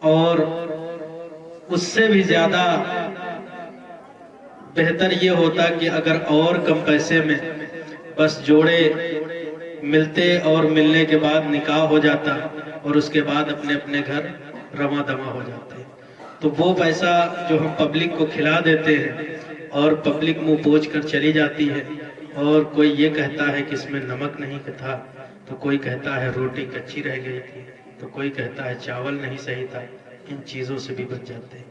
اور اس سے بھی زیادہ بہتر یہ ہوتا کہ اگر اور کم پیسے میں بس جوڑے ملتے اور ملنے کے بعد نکاح ہو جاتا اور اس کے بعد اپنے اپنے گھر رواں دواں ہو جاتے، تو وہ پیسہ جو ہم پبلک کو کھلا دیتے ہیں اور پبلک منہ پوچھ کر چلی جاتی ہے، اور کوئی یہ کہتا ہے کہ اس میں نمک نہیں تھا، تو کوئی کہتا ہے روٹی کچی رہ گئی تھی، تو کوئی کہتا ہے چاول نہیں صحیح تھا، ان چیزوں سے بھی بچ جاتے ہیں۔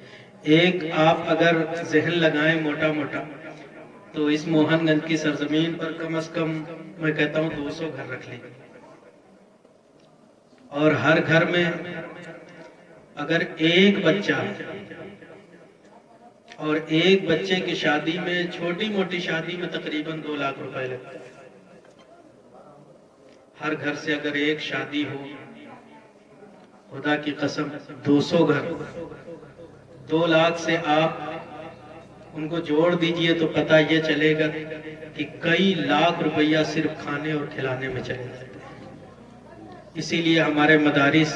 ایک آپ اگر ذہن لگائیں موٹا موٹا تو اس موہن گنج کی سرزمین پر کم از کم میں کہتا ہوں 200 گھر رکھ لیں، اور ہر گھر میں اگر ایک بچہ اور ایک بچے کی شادی میں، چھوٹی موٹی شادی میں تقریباً 2 لاکھ روپے لگتے ہیں۔ ہر گھر سے اگر ایک شادی ہو، خدا کی قسم 200 گھر، 2 لاکھ سے آپ ان کو جوڑ دیجئے تو پتہ یہ چلے گا کہ کئی لاکھ روپیہ صرف کھانے اور کھلانے میں چلے جاتے ہیں۔ اسی لیے ہمارے مدارس،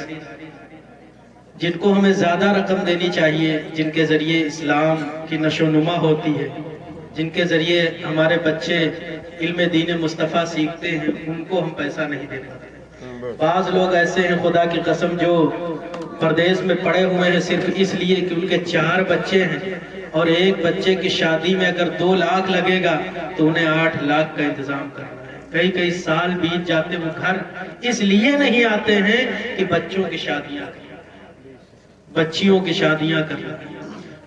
جن کو ہمیں زیادہ رقم دینی چاہیے، جن کے ذریعے اسلام کی نشو و نما ہوتی ہے، جن کے ذریعے ہمارے بچے علم دین مصطفیٰ سیکھتے ہیں، ان کو ہم پیسہ نہیں دے پاتے۔ بعض لوگ ایسے ہیں خدا کی قسم جو پردیس میں پڑے ہوئے ہیں صرف اس لیے کہ ان کے 4 بچے ہیں، اور ایک بچے کی شادی میں اگر 2 لاکھ لگے گا تو انہیں 8 لاکھ کا انتظام کرنا ہے۔ کئی سال بیت جاتے، وہ گھر اس لیے نہیں آتے ہیں کہ بچوں کی شادیاں بچیوں کی شادیاں کرنا۔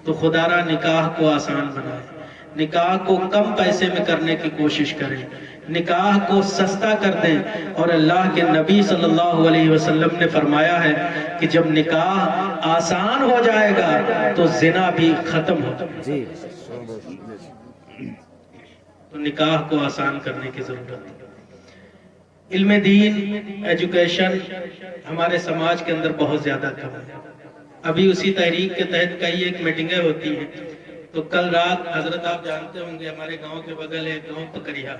تو خدا را نکاح کو آسان بنائے، نکاح کو کم پیسے میں کرنے کی کوشش کریں، نکاح کو سستا کر دیں، اور اللہ کے نبی صلی اللہ علیہ وسلم نے فرمایا ہے کہ جب نکاح آسان ہو جائے گا تو زنا بھی ختم ہو جائے گا۔ تو نکاح کو آسان کرنے کی ضرورت ہے۔ علم دین، ایجوکیشن ہمارے سماج کے اندر بہت زیادہ کم ہے۔ ابھی اسی تحریک کے تحت کئی ایک میٹنگیں ہوتی ہیں، تو کل رات حضرت آپ جانتے ہوں گے ہمارے گاؤں کے بغل ہے گاؤں پکریہ،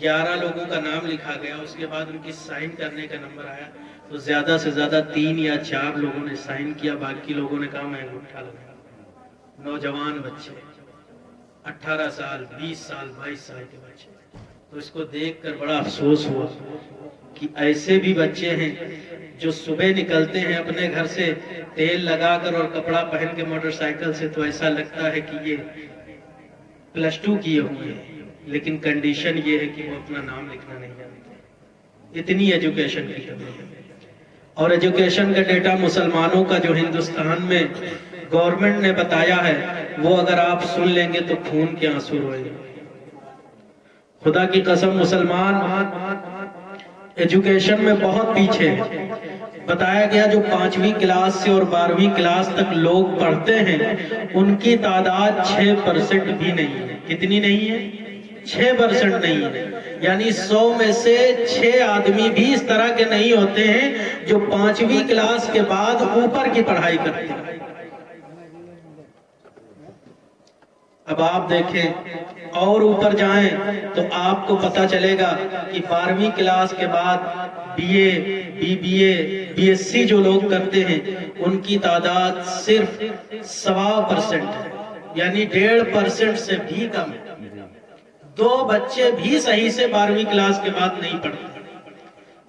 11 لوگوں کا نام لکھا گیا، اس کے بعد ان کی سائن کرنے کا نمبر آیا، تو زیادہ سے زیادہ 3 یا 4 لوگوں نے سائن کیا، باقی لوگوں نے کہا میں انگوٹھا لگایا۔ نوجوان بچے، 18 سال 20 سال 22 سال کے بچے، تو اس کو دیکھ کر بڑا افسوس ہوا کہ ایسے بھی بچے ہیں جو صبح نکلتے ہیں اپنے گھر سے تیل لگا کر اور کپڑا پہن کے موٹر سائیکل سے، تو ایسا لگتا ہے کہ یہ +2 کیے ہوئے ہیں، لیکن کنڈیشن یہ ہے کہ وہ اپنا نام لکھنا نہیں جانتے۔ اتنی ایجوکیشن کی کمی ہے۔ اور ایجوکیشن کا ڈیٹا مسلمانوں کا جو ہندوستان میں گورنمنٹ نے بتایا ہے، وہ اگر آپ سن لیں گے تو خون کے آنسو روئیں گے۔ خدا کی قسم مسلمان ایجوکیشن میں بہت پیچھے ہے۔ بتایا گیا جو 5ویں کلاس سے اور 12ویں کلاس تک لوگ پڑھتے ہیں، ان کی تعداد 6% بھی نہیں ہے۔ کتنی نہیں ہے؟ 6% نہیں ہے۔ یعنی 100 میں سے 6 آدمی بھی اس طرح کے نہیں ہوتے ہیں جو 5ویں کلاس کے بعد اوپر کی پڑھائی کرتے ہیں۔ اب آپ دیکھیں اور اوپر جائیں تو آپ کو پتا چلے گا کہ 12ویں کلاس کے بعد BA BBA BSc جو لوگ کرتے ہیں ان کی تعداد صرف 1.25% ہے، یعنی 1.5% سے بھی کم ہے۔ 2 بچے بھی صحیح سے 12ویں کلاس کے بعد نہیں پڑھتے۔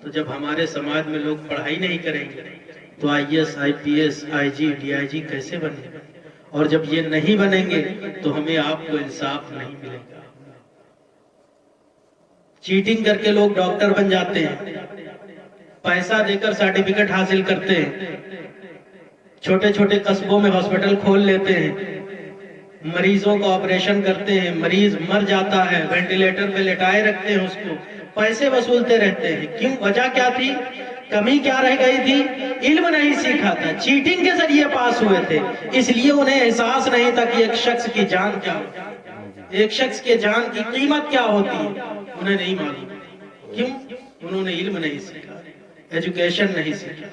تو جب ہمارے سماج میں لوگ پڑھائی نہیں کریں گے تو IAS IPS IG DIG کیسے بنے گا؟ اور جب یہ نہیں بنیں گے تو ہمیں آپ کو انصاف نہیں ملے گا۔ چیٹنگ کر کے لوگ ڈاکٹر بن جاتے ہیں، پیسہ دے کر سرٹیفکیٹ حاصل کرتے ہیں، چھوٹے چھوٹے قصبوں میں ہاسپٹل کھول لیتے ہیں، مریضوں کا آپریشن کرتے ہیں، مریض مر جاتا ہے، وینٹیلیٹر پہ لٹائے رکھتے ہیں، اس کو پیسے وصولتے رہتے ہیں۔ کیوں؟ وجہ کیا تھی؟ کمی کیا رہ گئی تھی؟ علم نہیں سیکھا تھا، چیٹنگ کے ذریعے پاس ہوئے تھے، اس لیے انہیں احساس نہیں تھا کہ ایک شخص کی جان کیا ہوتی ہے، ایک شخص کے جان کی قیمت کیا ہوتی ہے، انہیں نہیں معلوم۔ کیوں؟ انہوں نے علم نہیں سیکھا، ایجوکیشن نہیں سیکھا۔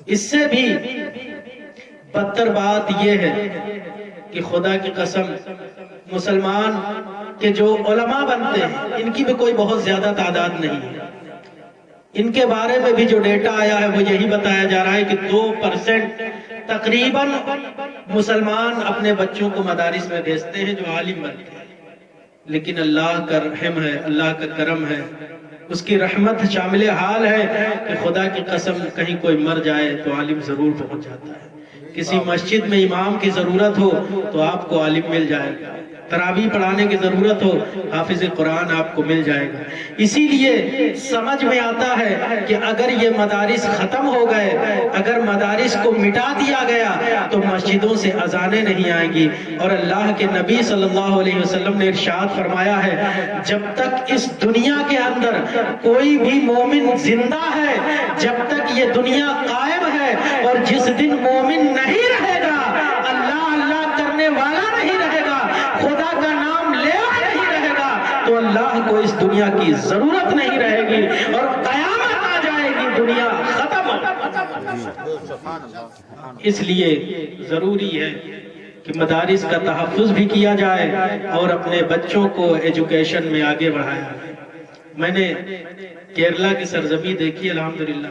اس سے بھی بدتر بات یہ ہے کہ خدا کی قسم مسلمان کے جو علماء بنتے ہیں ان کی بھی کوئی بہت زیادہ تعداد نہیں ہے۔ ان کے بارے میں بھی جو ڈیٹا آیا ہے وہ یہی بتایا جا رہا ہے کہ 2% تقریباً مسلمان اپنے بچوں کو مدارس میں بھیجتے ہیں جو عالم بنتے ہیں، لیکن اللہ کا رحم ہے، اللہ کا کرم ہے، اس کی رحمت شامل حال ہے کہ خدا کی قسم کہیں کوئی مر جائے تو عالم ضرور پہنچ جاتا ہے، کسی مسجد میں امام کی ضرورت ہو تو آپ کو عالم مل جائے گا، تراویح پڑھانے کی ضرورت ہو حافظ قرآن آپ کو مل جائے گا۔ اسی لیے سمجھ میں آتا ہے کہ اگر یہ مدارس ختم ہو گئے، اگر مدارس کو مٹا دیا گیا تو مسجدوں سے اذانیں نہیں آئیں گی، اور اللہ کے نبی صلی اللہ علیہ وسلم نے ارشاد فرمایا ہے جب تک اس دنیا کے اندر کوئی بھی مومن زندہ ہے، جب تک یہ دنیا قائم ہے، اور جس دن مومن نہیں رہے گا، اللہ اللہ کرنے والا نہیں رہے گا، خدا کا نام لیوا نہیں رہے گا، تو اللہ کو اس دنیا کی ضرورت نہیں رہے گی اور قیامت آ جائے گی، دنیا ختم ہو۔ اس لیے ضروری ہے کہ مدارس کا تحفظ بھی کیا جائے اور اپنے بچوں کو ایجوکیشن میں آگے بڑھایا جائے۔ میں نے کیرلا کی سرزمین دیکھی، الحمدللہ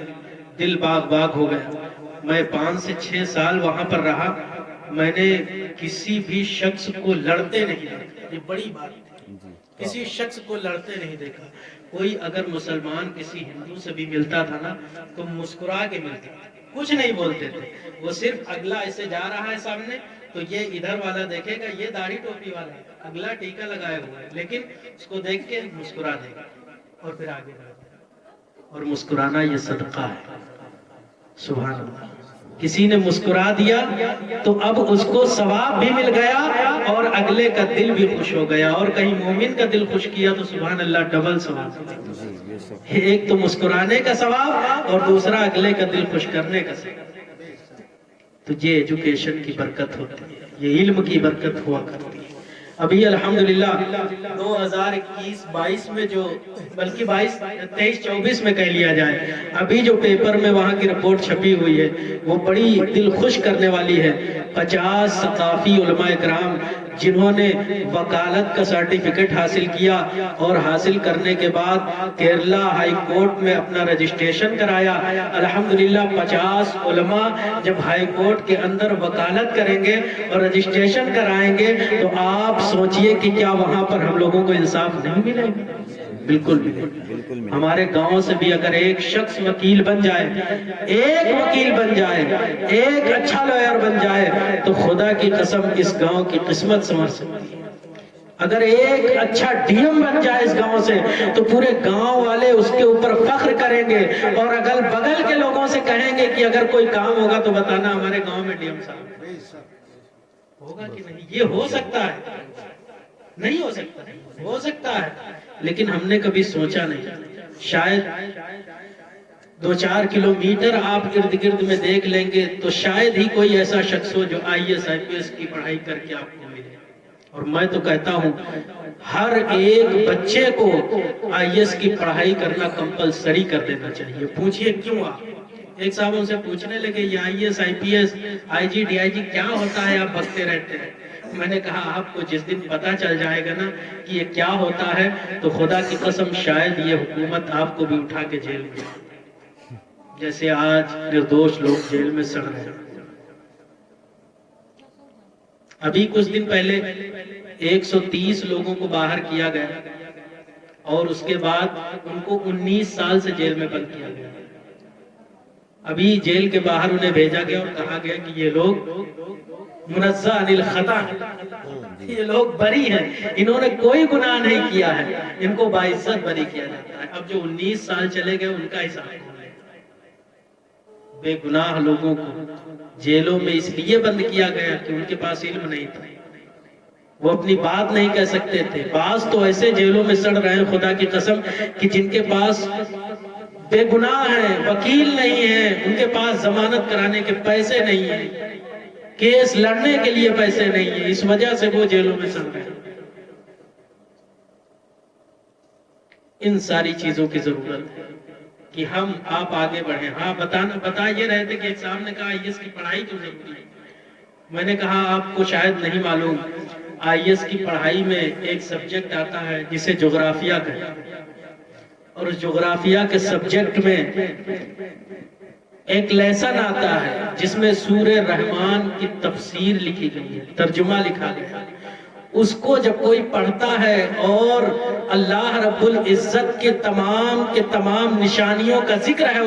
دل باغ باغ ہو گیا۔ میں 5 سے 6 سال وہاں پر رہا، میں نے کسی بھی شخص کو لڑتے نہیں دیکھا، یہ بڑی بات ہے، کسی شخص کو لڑتے نہیں دیکھا۔ کوئی اگر مسلمان کسی ہندو سے بھی ملتا تھا نا تو مسکرا کے ملتے تھے، کچھ نہیں بولتے تھے، وہ صرف اگلا ایسے جا رہا ہے سامنے تو یہ ادھر والا دیکھے گا یہ داڑھی ٹوپی والا ہے، اگلا ٹیکا لگایا ہوا ہے، لیکن اس کو دیکھ کے مسکرا دے گا اور پھر آگے بڑھے گا۔ اور مسکرانا یہ صدقہ ہے، سبحان اللہ۔ کسی نے مسکرا دیا تو اب اس کو ثواب بھی مل گیا اور اگلے کا دل بھی خوش ہو گیا، اور کہیں مومن کا دل خوش کیا تو سبحان اللہ ڈبل ثواب، ایک تو مسکرانے کا ثواب اور دوسرا اگلے کا دل خوش کرنے کا ثواب۔ تو یہ ایجوکیشن کی برکت ہوتی ہے، یہ علم کی برکت ہوا کرتی ہے۔ ابھی الحمدللہ 2021-22 میں جو بلکہ 23-24 میں کہہ لیا جائے، ابھی جو پیپر میں وہاں کی رپورٹ چھپی ہوئی ہے وہ بڑی دل خوش کرنے والی ہے۔ 50 ثقافی علماء کرام جنہوں نے وکالت کا سرٹیفکیٹ حاصل کیا اور حاصل کرنے کے بعد کیرلا ہائی کورٹ میں اپنا رجسٹریشن کرایا، الحمدللہ 50 علماء جب ہائی کورٹ کے اندر وکالت کریں گے اور رجسٹریشن کرائیں گے تو آپ سوچئے کہ کیا وہاں پر ہم لوگوں کو انصاف نہیں ملے گا؟ بالکل بالکل۔ ہمارے گاؤں سے بھی اگر ایک شخص وکیل بن جائے، ایک وکیل بن جائے، ایک اچھا لائر بن جائے تو خدا کی قسم اس گاؤں کی قسمت سنور سکتی ہے۔ اگر ایک اچھا ڈی ایم بن جائے اس گاؤں سے تو پورے گاؤں والے اس کے اوپر فخر کریں گے اور اگل بغل کے لوگوں سے کہیں گے کہ اگر کوئی کام ہوگا تو بتانا ہمارے گاؤں میں ڈی ایم صاحب ہوگا کہ نہیں۔ یہ ہو سکتا ہے، نہیں ہو سکتا، ہو سکتا ہے، لیکن ہم نے کبھی سوچا نہیں۔ شاید 2-4 کلومیٹر آپ ارد گرد میں دیکھ لیں گے تو شاید ہی کوئی ایسا شخص ہو جو IAS کی پڑھائی کر کے آپ کو ملے۔ اور میں تو کہتا ہوں ہر ایک بچے کو IAS کی پڑھائی کرنا کمپلسری کر دینا چاہیے۔ پوچھئے کیوں؟ آپ ایک صاحب ان سے پوچھنے لگے یہ IAS IPS IG DIG کیا ہوتا ہے، آپ بکتے رہتے ہیں۔ میں نے کہا آپ کو جس دن پتا چل جائے گا نا کہ یہ کیا ہوتا ہے تو خدا کی قسم شاید یہ حکومت آپ کو بھی اٹھا کے جیل میں، جیسے آج نردوش لوگ جیل میں سڑ رہے ہیں۔ ابھی کچھ دن پہلے 130 لوگوں کو باہر کیا گیا اور اس کے بعد ان کو 19 سال سے جیل میں بند کیا گیا۔ ابھی جیل کے باہر انہیں بھیجا گیا اور کہا گیا کہ یہ لوگ منزہ عن الخطا، یہ لوگ بری ہیں، انہوں نے کوئی گناہ نہیں کیا ہے، ان کو باعزت بری کیا جاتا ہے۔ اب جو 19 سال چلے گئے ان کا حساب ہے۔ بے گناہ لوگوں کو جیلوں میں اس لیے بند کیا گیا کہ ان کے پاس علم نہیں تھا، وہ اپنی بات نہیں کہہ سکتے تھے۔ بعض تو ایسے جیلوں میں سڑ رہے ہیں خدا کی قسم کہ جن کے پاس بے گناہ ہیں، وکیل نہیں ہیں، ان کے پاس ضمانت کرانے کے پیسے نہیں ہیں، کیس لڑنے کے لیے پیسے نہیں ہیں، اس وجہ سے وہ جیلوں میں سڑ رہے ہیں۔ ان ساری چیزوں کی ضرورت ہے کہ ہم آپ آگے بڑھیں۔ ہاں بتا یہ رہے تھے کہ ایک صاحب نے کہا IAS کی پڑھائی کیوں ضروری ہے۔ میں نے کہا آپ کو شاید نہیں معلوم، IAS کی پڑھائی میں ایک سبجیکٹ آتا ہے جسے جغرافیہ کہتے ہیں، اور اس جغرافیہ کے سبجیکٹ میں ایک لیسن آتا ہے جس میں سورہ رحمان کی تفسیر لکھی گئی ہے، ترجمہ لکھا گیا ہے۔ اس کو جب کوئی پڑھتا ہے اور اللہ رب العزت کے تمام نشانیوں کا ذکر ہے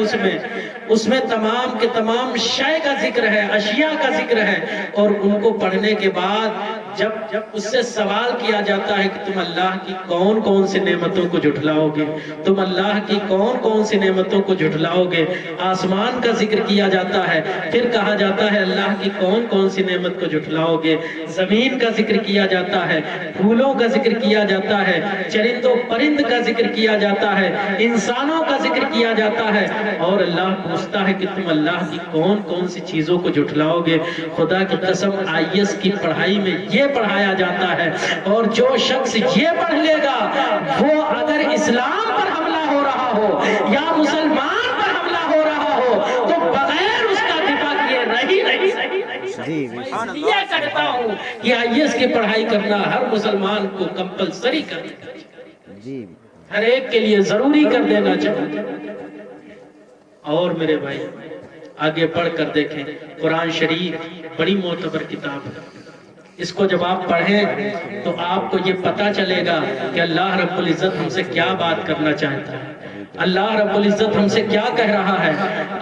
اس میں تمام کے تمام شے کا ذکر ہے، اشیاء کا ذکر ہے، اور ان کو پڑھنے کے بعد جب اس سے سوال کیا جاتا ہے کہ تم اللہ کی کون کون سی نعمتوں کو جھٹلاؤ گے، تم اللہ کی کون کون سی نعمتوں کو جھٹلاؤ گے، آسمان کا ذکر کیا جاتا ہے، پھر کہا جاتا ہے اللہ کی کون کون سی نعمت کو جھٹلاؤ گے، زمین کا ذکر کیا جاتا ہے، پھولوں کا ذکر کیا جاتا ہے، چرند و پرند کا ذکر کیا جاتا ہے، انسانوں کا ذکر کیا جاتا ہے، اور اللہ پوچھتا ہے کہ تم اللہ کی کون کون سی چیزوں کو جھٹلاؤ گے۔ خدا کی قسم IAS کی پڑھائی میں یہ پڑھایا جاتا ہے، اور جو شخص یہ پڑھ لے گا وہ اگر اسلام پر حملہ ہو رہا ہو یا مسلمان پر حملہ ہو رہا ہو تو بغیر اس کا دفاع کیے رہی نہیں۔ یہ کہتا ہوں کہ IAS کی پڑھائی کرنا ہر مسلمان کو کمپلسری کرنا چاہیے، ہر ایک کے لیے ضروری کر دینا چاہیے۔ اور میرے بھائی آگے پڑھ کر دیکھیں، قرآن شریف بڑی معتبر کتاب ہے، اس کو جب آپ پڑھیں تو آپ کو یہ پتا چلے گا کہ اللہ رب العزت ہم سے کیا بات کرنا چاہتا ہے، اللہ رب العزت ہم سے کیا کہہ رہا ہے،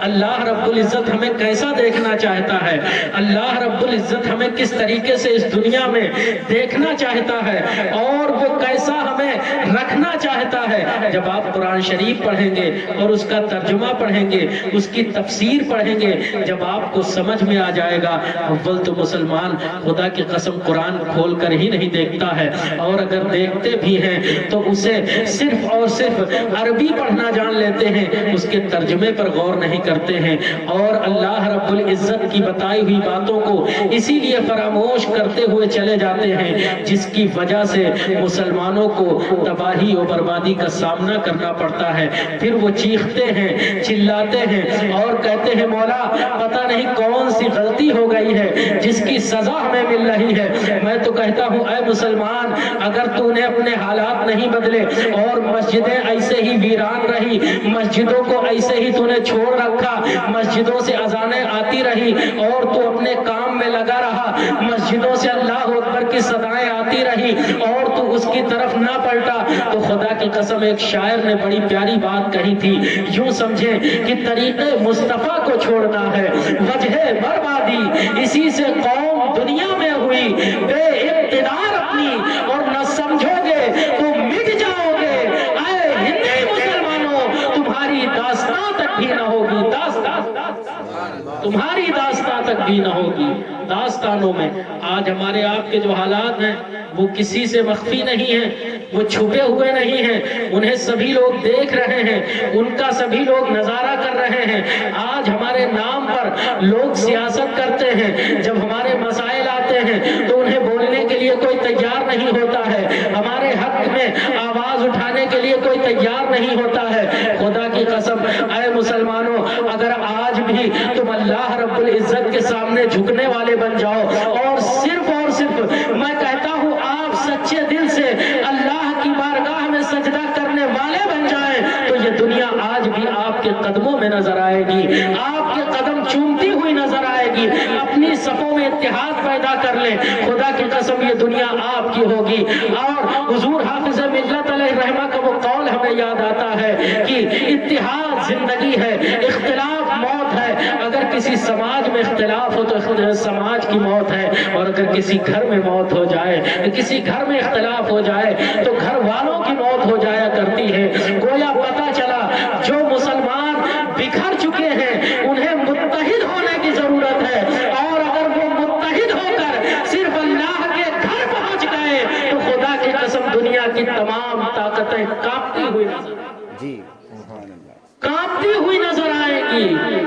اللہ رب العزت ہمیں کیسا دیکھنا چاہتا ہے، اللہ رب العزت ہمیں کس طریقے سے اس دنیا میں دیکھنا چاہتا ہے، اور وہ کیسا ہمیں رکھنا چاہتا ہے۔ جب آپ قرآن شریف پڑھیں گے اور اس کا ترجمہ پڑھیں گے، اس کی تفسیر پڑھیں گے، جب آپ کو سمجھ میں آ جائے گا۔ اول تو مسلمان خدا کی قسم قرآن کھول کر ہی نہیں دیکھتا ہے، اور اگر دیکھتے بھی ہیں تو اسے صرف اور صرف عربی پڑھنا جان لیتے ہیں، اس کے ترجمے پر غور نہیں کرتے ہیں، اور اللہ رب العزت کی بتائی ہوئی باتوں کو اسی لیے فراموش کرتے ہوئے چلے جاتے ہیں، جس کی وجہ سے مسلمانوں کو تباہی و بربادی کا سامنا کرنا پڑتا ہے۔ پھر وہ چیختے ہیں، چلاتے ہیں اور کہتے ہیں مولا پتہ نہیں کون سی غلطی ہو گئی ہے جس کی سزا ہمیں مل رہی ہے۔ میں تو کہتا ہوں اے مسلمان، اگر تو نے اپنے حالات نہیں بدلے اور مسجدیں ایسے ہی ویران رہی، مسجدوں کو ایسے ہی تو نے چھوڑ رکھا، مسجدوں سے اذانیں آتی رہی اور تو اپنے کام میں لگا رہا، مسجدوں سے اللہ اکبر کی صدائیں آتی رہی اور تو اس کی طرف نہ پلٹا، تو خدا کی قسم ایک شاعر نے بڑی پیاری بات کہی تھی، یوں سمجھیں کہ طریقے مصطفیٰ کو چھوڑنا ہے وجہ بربادی، اسی سے قوم دنیا میں ہوئی بے اقتدار اپنی، اور نہ سمجھو گے تو مٹ جاؤ گے، اے ہندی مسلمانوں تمہاری داستان تک بھی نہ ہوگی، تمہاری داستان تک بھی نہ ہوگی۔ داستانوں میں آج ہمارے آپ کے جو حالات ہیں وہ کسی سے مخفی نہیں ہیں، وہ چھپے ہوئے نہیں ہیں، انہیں سبھی لوگ دیکھ رہے ہیں، ان کا سبھی لوگ نظارہ کر رہے ہیں۔ آج ہمارے نام پر لوگ سیاست کرتے ہیں، جب ہمارے مسائل آتے ہیں تو انہیں بولنے کے لیے کوئی تیار نہیں ہوتا ہے، ہمارے حق میں آواز اٹھانے کے لیے کوئی تیار نہیں ہوتا ہے۔ خدا کی قسم اے مسلمانوں، اگر آج بھی تم اللہ رب العزت کے سامنے جھکنے والے بن جاؤ اور صرف میں کہتا ہوں آپ سچے دل سے اللہ کی بارگاہ میں سجدہ کرنے والے بن جائیں تو یہ دنیا آج بھی آپ کے قدموں میں نظر آئے گی، آپ کے قدم چومتی ہوئی نظر آئے گی۔ اپنی صفوں میں اتحاد پیدا کر لیں، خدا کی قسم یہ دنیا آپ کی ہوگی۔ اور حضور حافظ ملت علیہ رحمہ کا وہ قول ہمیں یاد آتا ہے کہ اتحاد زندگی ہے، اختلاف موت ہے۔ اگر کسی سماج میں اختلاف ہو تو سماج کی موت ہے، اور اگر کسی گھر میں موت ہو جائے، کسی گھر میں اختلاف ہو جائے تو گھر والوں کی موت ہو جایا کرتی ہے۔ گویا پتہ چلا جو مسلمان بکھر چکے ہیں انہیں متحد ہونے کی ضرورت ہے، اور اگر وہ متحد ہو کر صرف اللہ کے گھر پہنچ گئے تو خدا کی قسم دنیا کی تمام طاقتیں کانپتی ہوئی نظر آئیں گی۔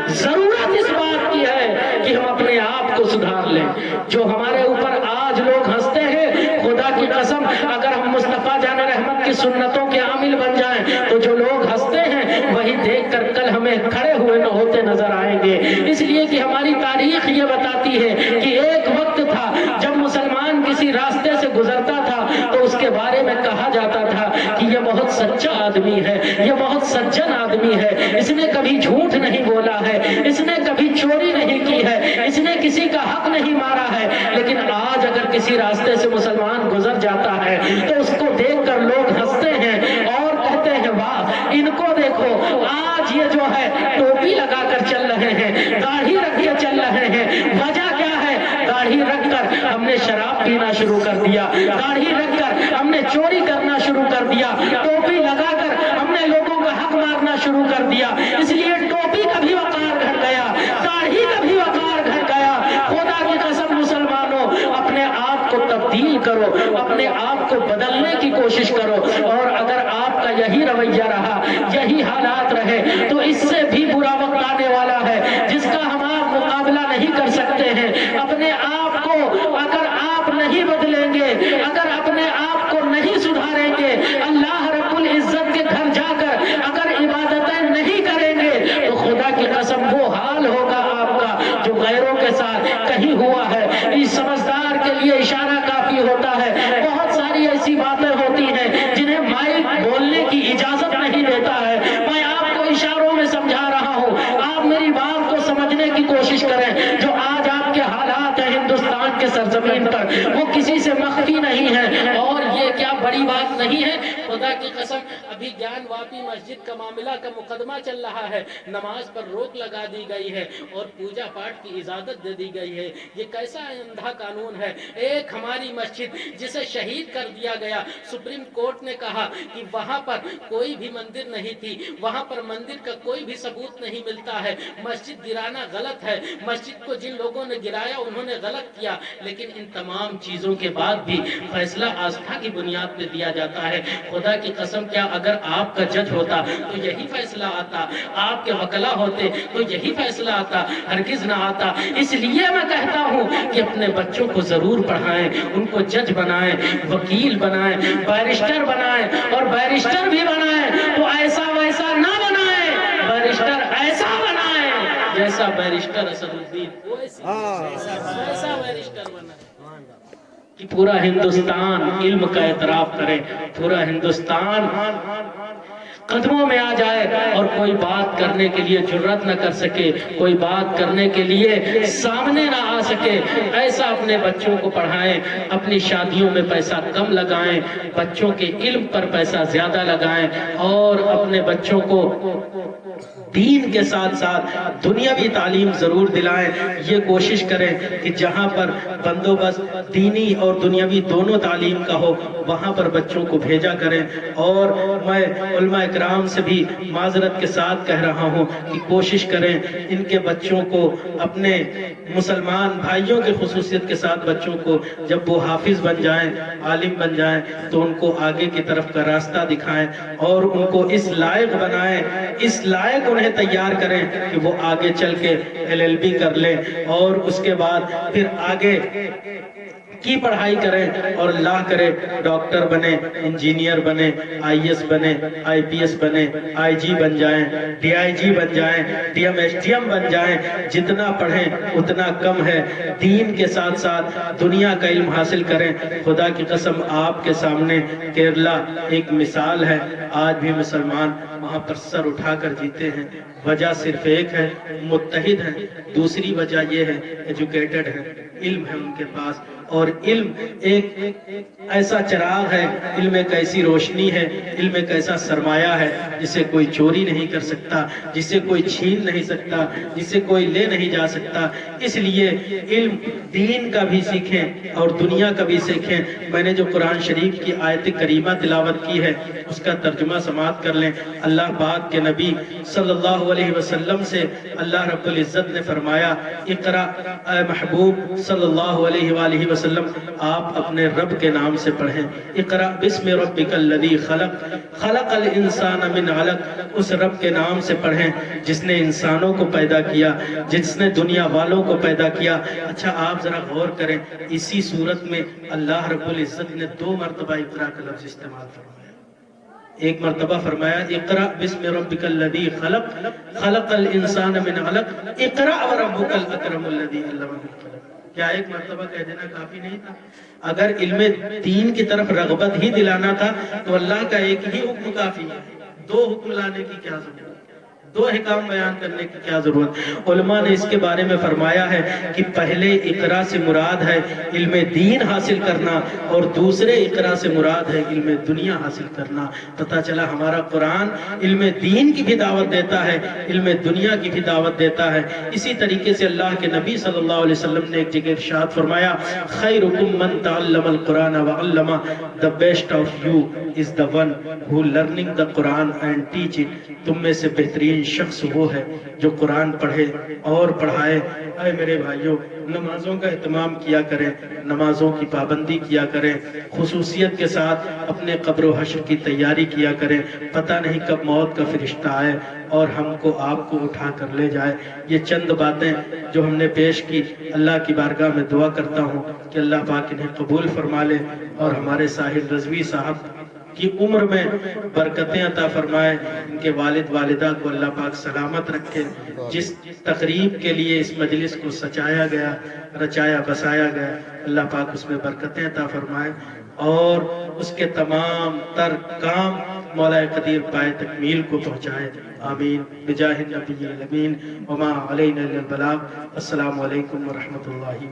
ضرورت اس بات کی ہے کہ ہم اپنے آپ کو سدھار لیں۔ جو ہمارے اوپر آج لوگ ہنستے ہیں، خدا کی قسم اگر ہم مصطفیٰ جان رحمت کی سنتوں کے عامل بن جائیں تو جو لوگ ہنستے ہیں وہی دیکھ کر کل ہمیں کھڑے ہوئے نہ ہوتے نظر آئیں گے۔ اس لیے کہ ہماری تاریخ یہ بتاتی ہے کہ ایک وقت تھا جب مسلمان کسی راستے سے گزرتا تھا تو اس کے بارے میں کہا جاتا تھا کہ یہ بہت سچا آدمی ہے، یہ بہت سجن آدمی ہے، اس نے کبھی جھوٹ نہیں بولا ہے، اس نے کبھی چوری نہیں کی ہے، اس نے کسی کا حق نہیں مارا ہے۔ لیکن آج اگر کسی راستے سے مسلمان گزر جاتا ہے تو اس کو دیکھ کر لوگ ہنستے ہیں اور کہتے ہیں واہ ان کو دیکھو، آج یہ جو ہے ٹوپی لگا کر چل رہے ہیں، داڑھی رکھ کے چل رہے ہیں۔ وجہ کیا ہے؟ داڑھی رکھ کر ہم نے شراب پینا شروع کر دیا، داڑھی رکھ کر ہم نے چوری کرنا شروع کر دیا، ٹوپی لگا کر ہم نے لوگوں کا حق مارنا شروع کر دیا۔ اس لیے ٹوپی کا بھی وقار گھٹ گیا، داڑھی کا بھی وقار گھٹ گیا۔ خدا کی قسم مسلمانوں، اپنے آپ کو تبدیل کرو، اپنے آپ کو بدلنے کی کوشش کرو، اور اگر آپ کا یہی رویہ رہا، یہی حالات رہے، تو اس سے بھی برا وقت آنے والا ہے جس کا ہم آپ مقابلہ نہیں کر سکتے ہیں۔ اپنے آپ کو اگر آپ نہیں بدلیں گے، اگر اپنے آپ کو نہیں سدھاریں گے، اللہ رب العزت کے گھر جا کر اگر عبادتیں نہیں کریں گے، تو خدا کی قسم وہ حال ہوگا آپ کا جو غیروں کے ساتھ کہیں ہوا ہے۔ اس سمجھدار کے لیے اشارہ کافی ہوتا ہے۔ بہت ساری ایسی باتیں ہوتی ہیں جنہیں مائک بولنے کی اجازت نہیں دیتا ہے، میں آپ کو اشاروں میں سمجھا رہا ہوں، آپ میری بات کو سمجھنے کی کوشش کریں۔ جو آج آپ کے حالات ہیں ہندوستان کے سرزمین پر، وہ کسی سے مخفی نہیں ہے، اور یہ کیا بڑی بات نہیں ہے؟ خدا کی قسم ابھی گیان واپی مسجد کا معاملہ کا مقدمہ چل رہا ہے، نماز پر روک لگا دی گئی ہے اور پوجا پاٹ کی اجازت دے دی گئی ہے۔ یہ کیسا اندھا قانون ہے؟ ایک ہماری مسجد جسے شہید کر دیا گیا، سپریم کورٹ نے کہا کہ وہاں پر کوئی بھی مندر نہیں تھی، وہاں پر مندر کا کوئی بھی ثبوت نہیں ملتا ہے، مسجد گرانا غلط ہے، مسجد کو جن لوگوں نے گرایا انہوں نے غلط کیا، لیکن ان تمام چیزوں کے بعد بھی فیصلہ آستھا کی بنیاد پہ دیا جاتا ہے۔ خدا کی قسم کیا اگر آپ کا جج ہوتا تو یہی فیصلہ آتا، آپ کے وکلا ہوتے تو یہی فیصلہ آتا، ہرگز نہ آتا۔ اس لیے میں کہتا ہوں کہ اپنے بچوں کو ضرور پڑھائیں، ان کو جج بنائیں، وکیل بنائیں، بیرسٹر بنائیں، اور بیرسٹر بھی بنائیں تو ایسا ویسا نہ بنائیں، بیرسٹر ایسا بنائیں جیسا بیرسٹر اسد الدین ایسا بیرسٹر بنائیں کہ پورا ہندوستان علم کا اعتراف کرے، پورا ہندوستان قدموں میں آ جائے اور کوئی بات کرنے کے لیے جرات نہ کر سکے، کوئی بات کرنے کے لیے سامنے نہ آ سکے۔ ایسا اپنے بچوں کو پڑھائیں، اپنی شادیوں میں پیسہ کم لگائیں، بچوں کے علم پر پیسہ زیادہ لگائیں، اور اپنے بچوں کو دین کے ساتھ ساتھ دنیاوی تعلیم ضرور دلائیں۔ یہ کوشش کریں کہ جہاں پر بندوبست دینی اور دنیاوی دونوں تعلیم کا ہو وہاں پر بچوں کو بھیجا کریں۔ اور میں علماء اکرام سے بھی معذرت کے ساتھ کہہ رہا ہوں کہ کوشش کریں ان کے بچوں کو، اپنے مسلمان بھائیوں کے خصوصیت کے ساتھ بچوں کو، جب وہ حافظ بن جائیں، عالم بن جائیں تو ان کو آگے کی طرف کا راستہ دکھائیں اور ان کو اس لائق بنائیں، اس لائق انہیں تیار کریں کہ وہ آگے چل کے LLB کر لیں اور اس کے بعد پھر آگے کی پڑھائی کریں اور اللہ کرے ڈاکٹر بنے، انجینئر بنے، IAS بنے، IPS بنے، IG بن جائیں، DIG بن جائیں، DM SDM بن جائیں۔ جتنا پڑھیں اتنا کم ہے، دین کے ساتھ ساتھ دنیا کا علم حاصل کریں۔ خدا کی قسم آپ کے سامنے کیرلا ایک مثال ہے، آج بھی مسلمان وہاں پر سر اٹھا کر جیتے ہیں۔ وجہ صرف ایک ہے، متحد ہیں۔ دوسری وجہ یہ ہے ایجوکیٹڈ ہے، علم ہے ان کے پاس، اور علم ایک ایسا چراغ ہے، علم ایک ایسی روشنی ہے، علم ایک ایسا سرمایہ ہے جسے کوئی چوری نہیں کر سکتا، جسے کوئی چھین نہیں سکتا، جسے کوئی لے نہیں جا سکتا۔ اس لیے علم دین کا بھی سیکھیں اور دنیا کا بھی سیکھیں۔ میں نے جو قرآن شریف کی آیت کریمہ تلاوت کی ہے اس کا ترجمہ سماعت کر لیں۔ اللہ پاک کے نبی صلی اللہ علیہ وسلم سے اللہ رب العزت نے فرمایا، اقرا اے محبوب صلی اللہ علیہ وآلہ وسلم، آپ اپنے رب کے نام سے پڑھیں۔ اقرا بسم ربک الذی خلق، خلق الانسان من علق، اس رب کے نام سے پڑھیں جس نے انسانوں کو پیدا کیا، جس نے دنیا والوں کو پیدا کیا۔ اچھا آپ ذرا غور کریں، اسی صورت میں اللہ رب العزت نے 2 مرتبہ اقرا کا لفظ استعمال فرمایا۔ ایک مرتبہ فرمایا اقرا بسم ربک الذی خلق، خلق الانسان من علق، اقرا وربک الاکرم الذی علم بالقلم۔ کیا ایک مرتبہ کہہ دینا کافی نہیں تھا؟ اگر علم دین کی طرف رغبت ہی دلانا تھا تو اللہ کا ایک ہی حکم کافی ہے، دو حکم لانے کی کیا ضرورت، دو احکام بیان کرنے کی کیا ضرورت؟ علماء نے اس کے بارے میں فرمایا ہے کہ پہلے اقرا سے مراد ہے علم دین حاصل کرنا، اور دوسرے اقرا سے مراد ہے علم دنیا حاصل کرنا۔ پتہ چلا ہمارا قرآن علم دین کی بھی دعوت دیتا ہے، علم دنیا کی بھی دعوت دیتا ہے۔ اسی طریقے سے اللہ کے نبی صلی اللہ علیہ وسلم نے ایک جگہ ارشاد فرمایا، خیرکم من تعلم القرآن وعلمہ، the best of you is the one who learning the Quran and teach it۔ تم میں سے بہترین شخص وہ ہے جو قرآن پڑھے اور پڑھائے۔ اے میرے بھائیوں، نمازوں کا اہتمام کیا کریں، نمازوں کی پابندی کیا کریں، خصوصیت کے ساتھ اپنے قبر و حشر کی تیاری کیا کریں۔ پتہ نہیں کب موت کا فرشتہ آئے اور ہم کو آپ کو اٹھا کر لے جائے۔ یہ چند باتیں جو ہم نے پیش کی، اللہ کی بارگاہ میں دعا کرتا ہوں کہ اللہ پاک انہیں قبول فرما لے اور ہمارے ساحل رضوی صاحب کی عمر میں برکتیں عطا فرمائے، ان کے والد والدہ کو اللہ پاک سلامت رکھے۔ جس تقریب کے لیے اس مجلس کو سجایا گیا، رچایا بسایا گیا، اللہ پاک اس میں برکتیں عطا فرمائے اور اس کے تمام تر کام مولا قدیر پائے تکمیل کو پہنچائے۔ آمین بجاہ النبی الامین وما علینا الا البلاغ۔ السلام علیکم ورحمۃ اللہ۔